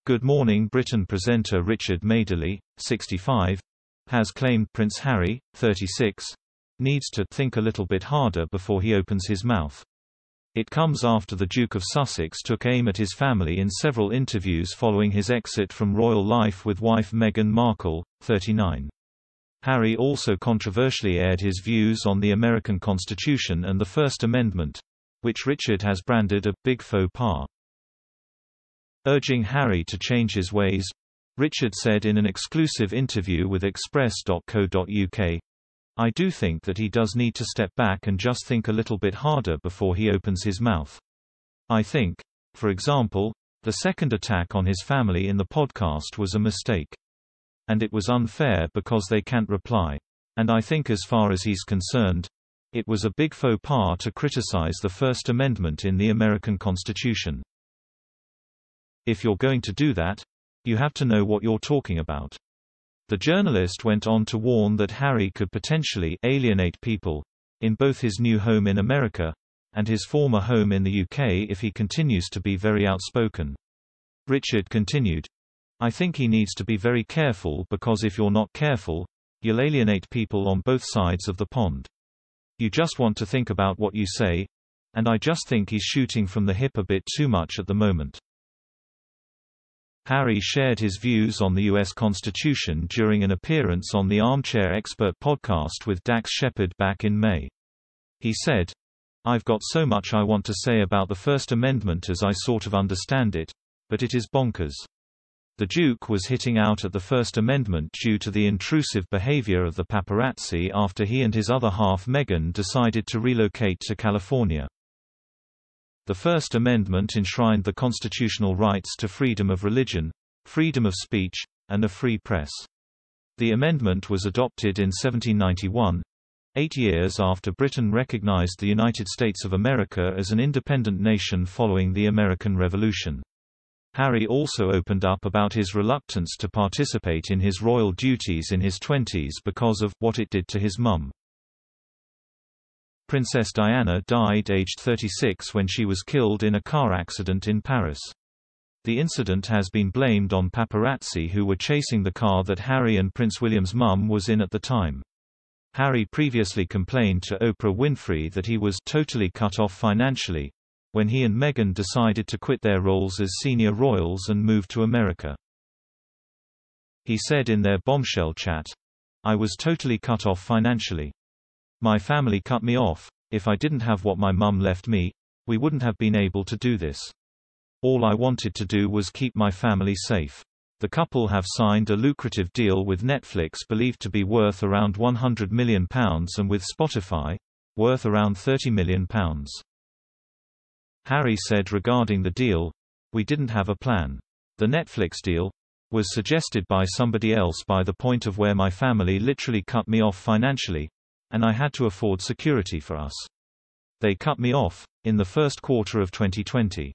Good Morning Britain presenter Richard Madeley, 65, has claimed Prince Harry, 36, needs to think a little bit harder before he opens his mouth. It comes after the Duke of Sussex took aim at his family in several interviews following his exit from royal life with wife Meghan Markle, 39. Harry also controversially aired his views on the American Constitution and the First Amendment, which Richard has branded a big faux pas. Urging Harry to change his ways, Richard said in an exclusive interview with Express.co.uk, "I do think that he does need to step back and just think a little bit harder before he opens his mouth. I think, for example, the second attack on his family in the podcast was a mistake. And it was unfair because they can't reply. And I think as far as he's concerned, it was a big faux pas to criticize the First Amendment in the American Constitution. If you're going to do that, you have to know what you're talking about." The journalist went on to warn that Harry could potentially alienate people in both his new home in America and his former home in the UK if he continues to be very outspoken. Richard continued, "I think he needs to be very careful because if you're not careful, you'll alienate people on both sides of the pond. You just want to think about what you say, and I just think he's shooting from the hip a bit too much at the moment." Harry shared his views on the U.S. Constitution during an appearance on the Armchair Expert podcast with Dax Shepard back in May. He said, "I've got so much I want to say about the First Amendment as I sort of understand it, but it is bonkers." The Duke was hitting out at the First Amendment due to the intrusive behavior of the paparazzi after he and his other half Meghan decided to relocate to California. The First Amendment enshrined the constitutional rights to freedom of religion, freedom of speech, and a free press. The amendment was adopted in 1791, 8 years after Britain recognized the United States of America as an independent nation following the American Revolution. Harry also opened up about his reluctance to participate in his royal duties in his 20s because of what it did to his mum. Princess Diana died aged 36 when she was killed in a car accident in Paris. The incident has been blamed on paparazzi who were chasing the car that Harry and Prince William's mum was in at the time. Harry previously complained to Oprah Winfrey that he was totally cut off financially when he and Meghan decided to quit their roles as senior royals and move to America. He said in their bombshell chat, "I was totally cut off financially. My family cut me off. If I didn't have what my mum left me, we wouldn't have been able to do this. All I wanted to do was keep my family safe." The couple have signed a lucrative deal with Netflix believed to be worth around £100 million and with Spotify, worth around £30 million. Harry said regarding the deal, "We didn't have a plan. The Netflix deal was suggested by somebody else by the point of where my family literally cut me off financially, and I had to afford security for us. They cut me off in the first quarter of 2020.